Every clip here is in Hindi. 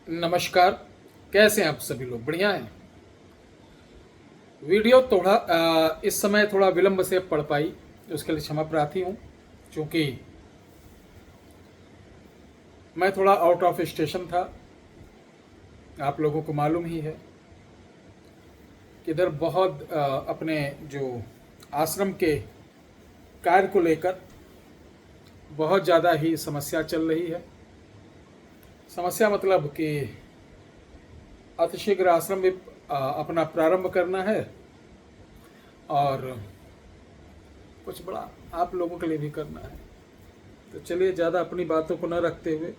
नमस्कार। कैसे हैं आप सभी लोग? बढ़िया हैं। वीडियो थोड़ा इस समय थोड़ा विलंब से पढ़ पाई, उसके लिए क्षमा प्रार्थी हूँ, क्योंकि मैं थोड़ा आउट ऑफ स्टेशन था। आप लोगों को मालूम ही है कि इधर बहुत अपने जो आश्रम के कार्य को लेकर बहुत ज़्यादा ही समस्या चल रही है। समस्या मतलब कि अतिशीघ्र आश्रम भी अपना प्रारंभ करना है और कुछ बड़ा आप लोगों के लिए भी करना है। तो चलिए, ज़्यादा अपनी बातों को न रखते हुए,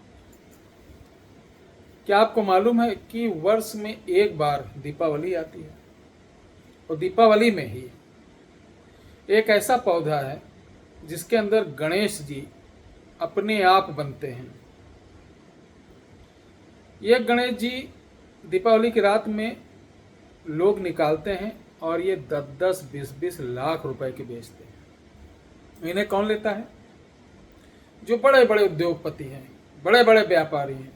क्या आपको मालूम है कि वर्ष में एक बार दीपावली आती है? और दीपावली में ही एक ऐसा पौधा है जिसके अंदर गणेश जी अपने आप बनते हैं। ये गणेश जी दीपावली की रात में लोग निकालते हैं और ये 10-10, 20-20 लाख रुपए के बेचते हैं। इन्हें कौन लेता है? जो बड़े बड़े उद्योगपति हैं, बड़े बड़े व्यापारी हैं।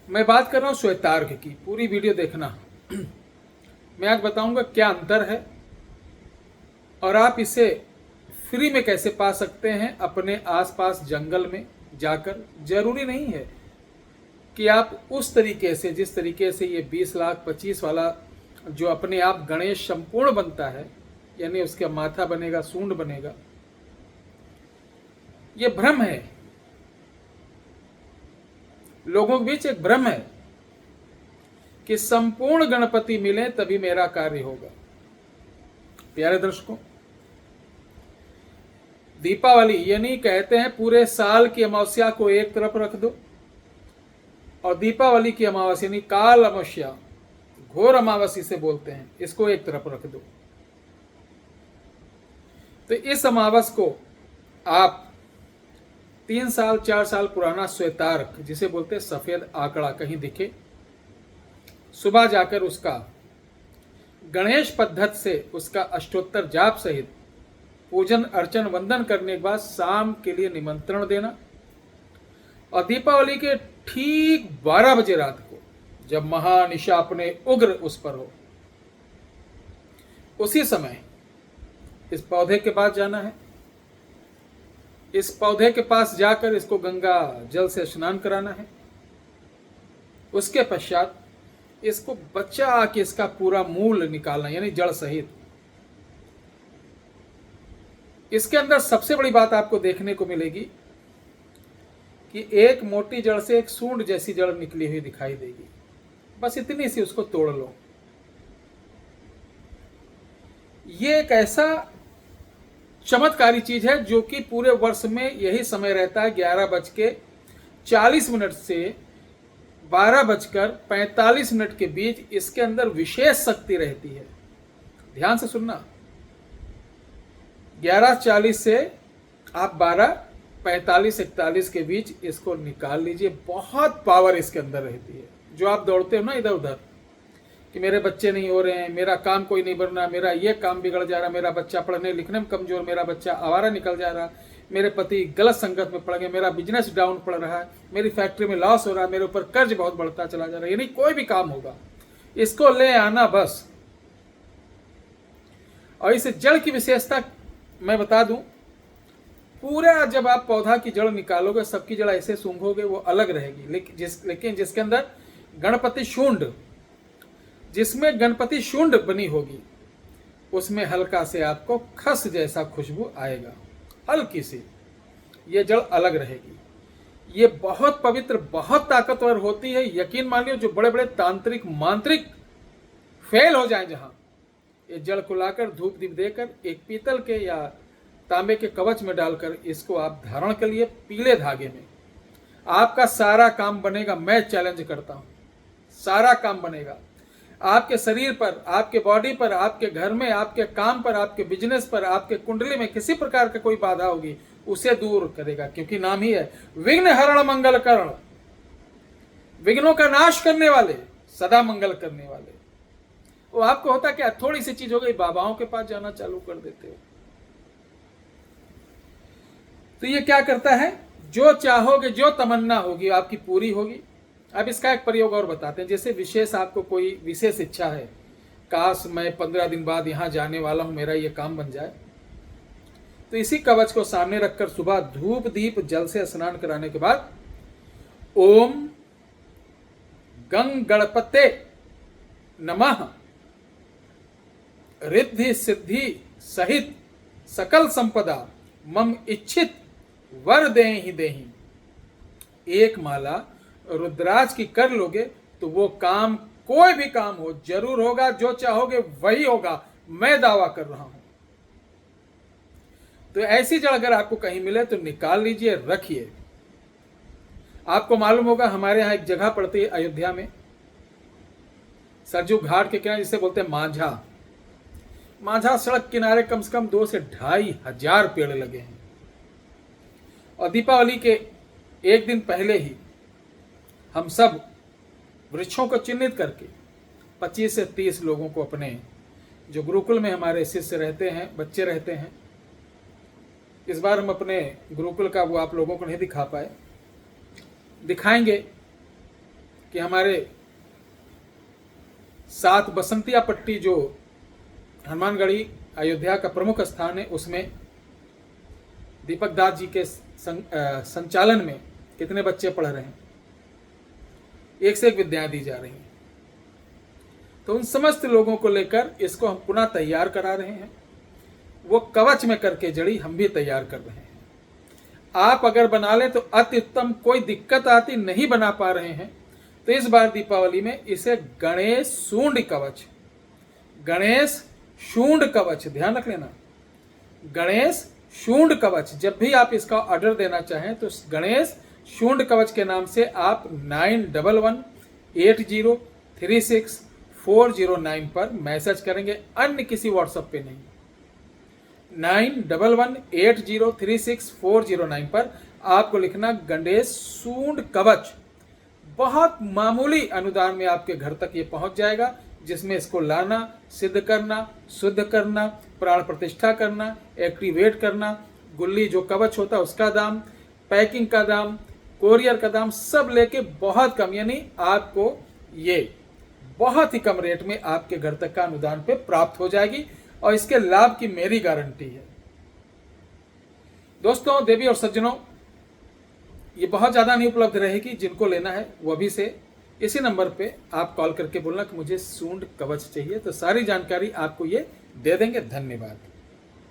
मैं बात कर रहा हूं श्वेतार्घ की। पूरी वीडियो देखना। मैं आज बताऊंगा क्या अंतर है और आप इसे फ्री में कैसे पा सकते हैं अपने आसपास जंगल में जाकर। जरूरी नहीं है कि आप उस तरीके से, जिस तरीके से ये 20 लाख 25 वाला जो अपने आप गणेश संपूर्ण बनता है, यानी उसका माथा बनेगा, सूंड बनेगा, ये भ्रम है। लोगों के बीच एक भ्रम है कि संपूर्ण गणपति मिले तभी मेरा कार्य होगा। प्यारे दर्शकों, दीपावली यानी कहते हैं पूरे साल की अमावस्या को एक तरफ रख दो और दीपावली की अमावस्या यानी काल अमावस्या, घोर अमावस्या से बोलते हैं, इसको एक तरफ रख दो। तो इस अमावस्या को आप 3 साल 4 साल पुराना श्वेतार्क, जिसे बोलते हैं सफेद आंकड़ा, कहीं दिखे, सुबह जाकर उसका गणेश पद्धति से उसका अष्टोत्तर जाप सहित पूजन अर्चन वंदन करने के बाद शाम के लिए निमंत्रण देना और दीपावली के ठीक 12 बजे रात को, जब महानिशा अपने उग्र उस पर हो, उसी समय इस पौधे के पास जाना है। इस पौधे के पास जाकर इसको गंगा जल से स्नान कराना है। उसके पश्चात इसको बचा के इसका पूरा मूल निकालना, यानी जड़ सहित। इसके अंदर सबसे बड़ी बात आपको देखने को मिलेगी कि एक मोटी जड़ से एक सूंड जैसी जड़ निकली हुई दिखाई देगी। बस इतनी सी उसको तोड़ लो। ये एक ऐसा चमत्कारी चीज है जो कि पूरे वर्ष में यही समय रहता है। 11:40 से 12:45 के बीच इसके अंदर विशेष शक्ति रहती है। ध्यान से सुनना। 11:40 से आप 12:45-41 के बीच इसको निकाल लीजिए। बहुत पावर इसके अंदर रहती है। जो आप दौड़ते हो ना इधर उधर कि मेरे बच्चे नहीं हो रहे हैं, मेरा काम कोई नहीं बन रहा, मेरा ये काम बिगड़ जा रहा, मेरा बच्चा पढ़ने लिखने में कमजोर, मेरा बच्चा आवारा निकल जा रहा, मेरे पति गलत संगत में पड़ गए, मेरा बिजनेस डाउन पड़ रहा है, मेरी फैक्ट्री में लॉस हो रहा है, मेरे ऊपर कर्ज बहुत बढ़ता चला जा रहा है, यानी कोई भी काम होगा, इसको ले आना बस। और इस जड़ की विशेषता मैं बता दूं, पूरा जब आप पौधा की जड़ निकालोगे, सबकी जड़ ऐसे सूंघोगे वो अलग रहेगी, लेकिन जिसके अंदर गणपति शूंड, जिसमें गणपति शूंड बनी होगी, उसमें हल्का से आपको खस जैसा खुशबू आएगा, हल्की सी। ये जड़ अलग रहेगी। ये बहुत पवित्र, बहुत ताकतवर होती है। यकीन मानिए, जो बड़े बड़े तांत्रिक मांत्रिक फेल हो जाएं, जहां ये जड़ को लाकर धूप दीप देकर एक पीतल के या तांबे के कवच में डालकर इसको आप धारण कर लिए पीले धागे में, आपका सारा काम बनेगा। मैं चैलेंज करता हूं, सारा काम बनेगा। आपके शरीर पर, आपके बॉडी पर, आपके घर में, आपके काम पर, आपके बिजनेस पर, आपके कुंडली में किसी प्रकार का कोई बाधा होगी उसे दूर करेगा, क्योंकि नाम ही है विघ्न हरण मंगल करण। विघ्नों का नाश करने वाले, सदा मंगल करने वाले। वो आपको होता क्या, थोड़ी सी चीज हो गई, बाबाओं के पास जाना चालू कर देते हो। तो ये क्या करता है, जो चाहोगे, जो तमन्ना होगी आपकी पूरी होगी। अब इसका एक प्रयोग और बताते हैं। जैसे विशेष आपको कोई विशेष इच्छा है, काश मैं 15 दिन बाद यहाँ जाने वाला हूँ, मेरा ये काम बन जाए, तो इसी कवच को सामने रखकर सुबह धूप दीप जल से स्नान कराने के बाद ओम गंग गणपते नमः रिद्धि सिद्धि सहित सकल संपदा मम इच्छित वर देहि देहि, एक माला रुद्राज की कर लोगे तो वो काम, कोई भी काम हो, जरूर होगा। जो चाहोगे वही होगा, मैं दावा कर रहा हूं। तो ऐसी जड़ अगर आपको कहीं मिले तो निकाल लीजिए, रखिए। आपको मालूम होगा हमारे यहां एक जगह पड़ती है अयोध्या में, सरजू घाट के किनारे, जिसे बोलते हैं मांझा। मांझा सड़क किनारे कम से कम 2 से 2.5 हजार पेड़ लगे हैं। और दीपावली के एक दिन पहले ही हम सब वृक्षों को चिन्हित करके 25 से 30 लोगों को, अपने जो गुरुकुल में हमारे शिष्य रहते हैं, बच्चे रहते हैं, इस बार हम अपने गुरुकुल का वो आप लोगों को नहीं दिखा पाए, दिखाएंगे कि हमारे साथ बसंतिया पट्टी जो हनुमानगढ़ी अयोध्या का प्रमुख स्थान है, उसमें दीपक दास जी के संचालन में कितने बच्चे पढ़ रहे हैं, एक से एक विद्याएं दी जा रही हैं। तो उन समस्त लोगों को लेकर इसको हम पुनः तैयार करा रहे हैं। वो कवच में करके जड़ी हम भी तैयार कर रहे हैं। आप अगर बना लें तो अति उत्तम, कोई दिक्कत आती नहीं बना पा रहे हैं तो इस बार दीपावली में इसे गणेश शूंड कवच, गणेश शूंड कवच, ध्यान रख लेना, गणेश शूंड कवच। जब भी आप इसका ऑर्डर देना चाहें तो गणेश शूंड कवच के नाम से आप 9118036409 पर मैसेज करेंगे, अन्य किसी व्हाट्सएप पे नहीं। 9118036409 पर आपको लिखना गणेश शूंड कवच। बहुत मामूली अनुदान में आपके घर तक ये पहुंच जाएगा, जिसमें इसको लाना, सिद्ध करना, शुद्ध करना, प्राण प्रतिष्ठा करना, एक्टिवेट करना, गुल्ली जो कवच होता है उसका दाम, पैकिंग का दाम, कोरियर का दाम, सब लेके बहुत कम, यानी आपको ये बहुत ही कम रेट में आपके घर तक का अनुदान पे प्राप्त हो जाएगी। और इसके लाभ की मेरी गारंटी है। दोस्तों, देवी और सज्जनों, ये बहुत ज्यादा नहीं उपलब्ध रहेगी। जिनको लेना है वो अभी से इसी नंबर पे आप कॉल करके बोलना कि मुझे शूंड कवच चाहिए, तो सारी जानकारी आपको ये दे देंगे। धन्यवाद।